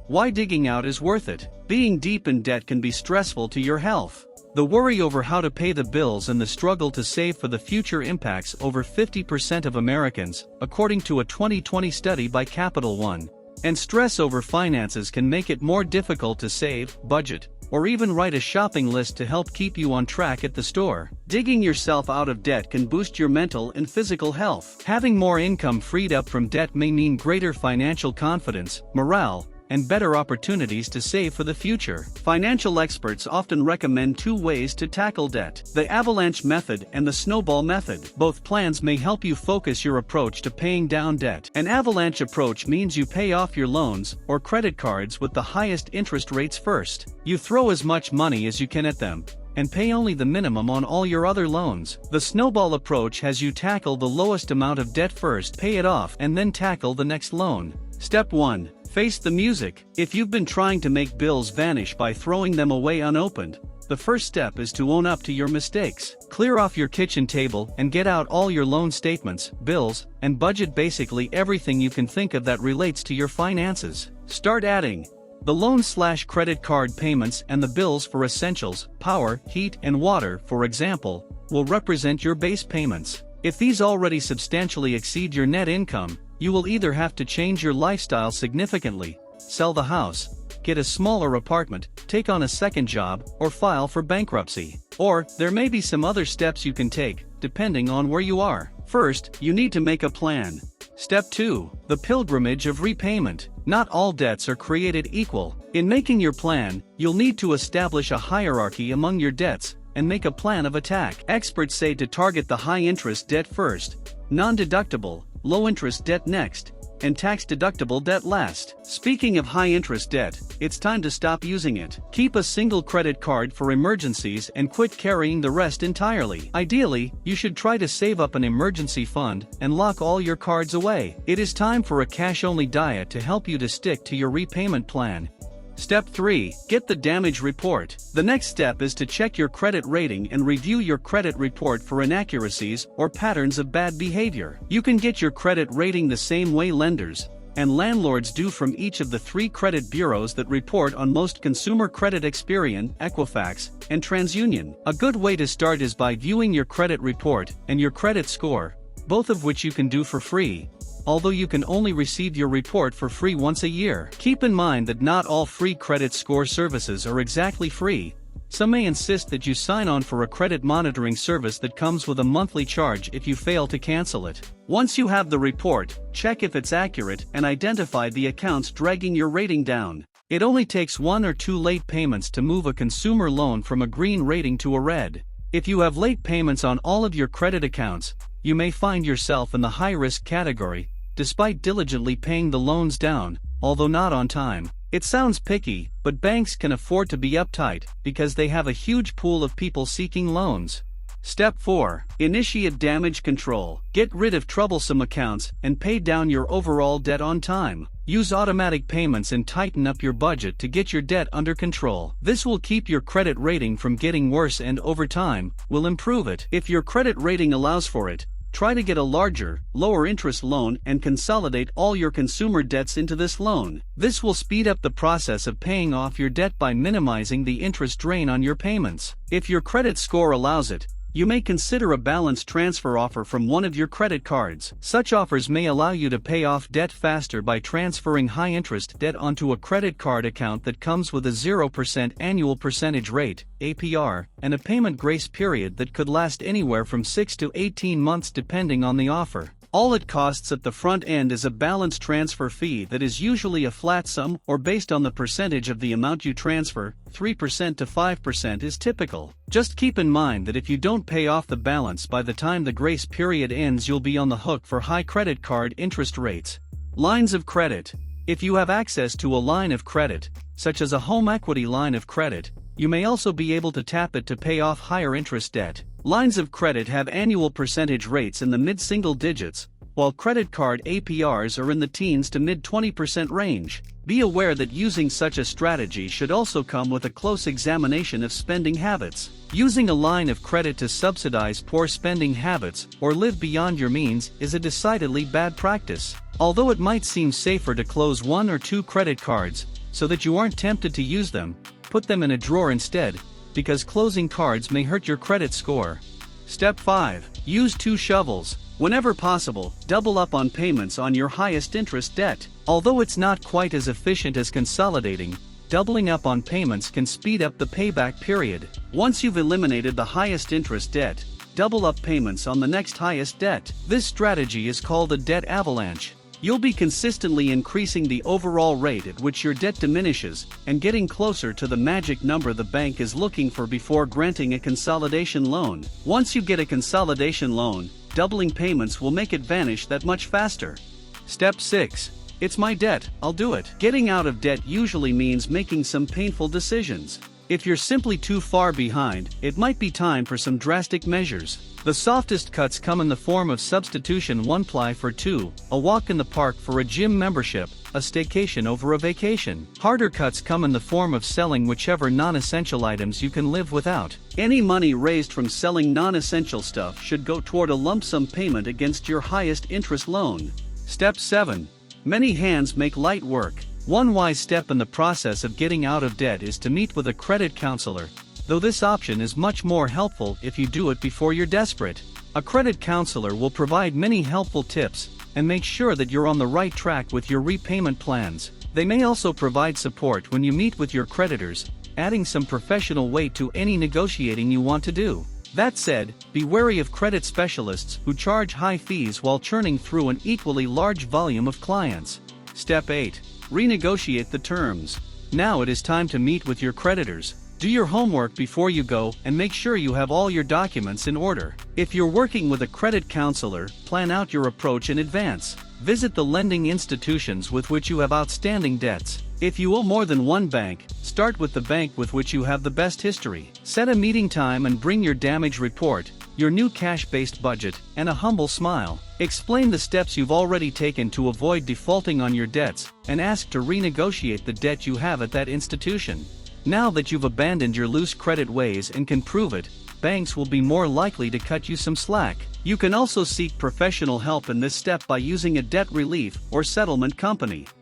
Why digging out is worth it. Being deep in debt can be stressful to your health. The worry over how to pay the bills and the struggle to save for the future impacts over 50% of Americans, according to a 2020 study by Capital One. And stress over finances can make it more difficult to save, budget, or even write a shopping list to help keep you on track at the store. Digging yourself out of debt can boost your mental and physical health. Having more income freed up from debt may mean greater financial confidence, morale, and better opportunities to save for the future. Financial experts often recommend two ways to tackle debt: the Avalanche method and the Snowball method. Both plans may help you focus your approach to paying down debt. An Avalanche approach means you pay off your loans or credit cards with the highest interest rates first. You throw as much money as you can at them, and pay only the minimum on all your other loans. The Snowball approach has you tackle the lowest amount of debt first, pay it off, and then tackle the next loan. Step 1. Face the music. If you've been trying to make bills vanish by throwing them away unopened, the first step is to own up to your mistakes. Clear off your kitchen table and get out all your loan statements, bills, and budget, basically everything you can think of that relates to your finances. Start adding the loan/credit card payments and the bills for essentials, power, heat, and water, for example, will represent your base payments. If these already substantially exceed your net income, you will either have to change your lifestyle significantly, sell the house, get a smaller apartment, take on a second job, or file for bankruptcy. Or, there may be some other steps you can take, depending on where you are. First, you need to make a plan. Step 2. The pilgrimage of repayment. Not all debts are created equal. In making your plan, you'll need to establish a hierarchy among your debts and make a plan of attack. Experts say to target the high-interest debt first, non-deductible, low-interest debt next, and tax-deductible debt last. Speaking of high-interest debt, it's time to stop using it. Keep a single credit card for emergencies and quit carrying the rest entirely. Ideally, you should try to save up an emergency fund and lock all your cards away. It is time for a cash-only diet to help you to stick to your repayment plan. Step 3. Get the damage report. The next step is to check your credit rating and review your credit report for inaccuracies or patterns of bad behavior. You can get your credit rating the same way lenders and landlords do from each of the 3 credit bureaus that report on most consumer credit: Experian, Equifax, and TransUnion. A good way to start is by viewing your credit report and your credit score, both of which you can do for free, although you can only receive your report for free once a year. Keep in mind that not all free credit score services are exactly free. Some may insist that you sign on for a credit monitoring service that comes with a monthly charge if you fail to cancel it. Once you have the report, check if it's accurate and identify the accounts dragging your rating down. It only takes 1 or 2 late payments to move a consumer loan from a green rating to a red. If you have late payments on all of your credit accounts, you may find yourself in the high-risk category, despite diligently paying the loans down, although not on time. It sounds picky, but banks can afford to be uptight because they have a huge pool of people seeking loans. Step 4. Initiate damage control. Get rid of troublesome accounts and pay down your overall debt on time. Use automatic payments and tighten up your budget to get your debt under control. This will keep your credit rating from getting worse and over time, will improve it. If your credit rating allows for it, try to get a larger, lower-interest loan and consolidate all your consumer debts into this loan. This will speed up the process of paying off your debt by minimizing the interest drain on your payments. If your credit score allows it, you may consider a balance transfer offer from one of your credit cards. Such offers may allow you to pay off debt faster by transferring high-interest debt onto a credit card account that comes with a 0% annual percentage rate, APR, and a payment grace period that could last anywhere from 6 to 18 months depending on the offer. All it costs at the front end is a balance transfer fee that is usually a flat sum or based on the percentage of the amount you transfer. 3% to 5% is typical. Just keep in mind that if you don't pay off the balance by the time the grace period ends, you'll be on the hook for high credit card interest rates. Lines of credit. If you have access to a line of credit, such as a home equity line of credit, you may also be able to tap it to pay off higher interest debt. Lines of credit have annual percentage rates in the mid-single digits, while credit card APRs are in the teens to mid-20% range. Be aware that using such a strategy should also come with a close examination of spending habits. Using a line of credit to subsidize poor spending habits or live beyond your means is a decidedly bad practice. Although it might seem safer to close 1 or 2 credit cards, so that you aren't tempted to use them, put them in a drawer instead, because closing cards may hurt your credit score. Step 5. Use 2 shovels. Whenever possible, double up on payments on your highest interest debt. Although it's not quite as efficient as consolidating, doubling up on payments can speed up the payback period. Once you've eliminated the highest interest debt, double up payments on the next highest debt. This strategy is called a debt avalanche. You'll be consistently increasing the overall rate at which your debt diminishes and getting closer to the magic number the bank is looking for before granting a consolidation loan. Once you get a consolidation loan, doubling payments will make it vanish that much faster. Step 6. It's my debt, I'll do it. Getting out of debt usually means making some painful decisions. If you're simply too far behind, it might be time for some drastic measures. The softest cuts come in the form of substitution 1 ply for 2, a walk in the park for a gym membership, a staycation over a vacation. Harder cuts come in the form of selling whichever non-essential items you can live without. Any money raised from selling non-essential stuff should go toward a lump sum payment against your highest interest loan. Step 7. Many hands make light work. One wise step in the process of getting out of debt is to meet with a credit counselor, though this option is much more helpful if you do it before you're desperate. A credit counselor will provide many helpful tips and make sure that you're on the right track with your repayment plans. They may also provide support when you meet with your creditors, adding some professional weight to any negotiating you want to do. That said, be wary of credit specialists who charge high fees while churning through an equally large volume of clients. Step 8. Renegotiate the terms. Now it is time to meet with your creditors. Do your homework before you go and make sure you have all your documents in order. If you're working with a credit counselor, plan out your approach in advance. Visit the lending institutions with which you have outstanding debts. If you owe more than one bank, start with the bank with which you have the best history. Set a meeting time and bring your damage report, your new cash-based budget, and a humble smile. Explain the steps you've already taken to avoid defaulting on your debts, and ask to renegotiate the debt you have at that institution. Now that you've abandoned your loose credit ways and can prove it, banks will be more likely to cut you some slack. You can also seek professional help in this step by using a debt relief or settlement company.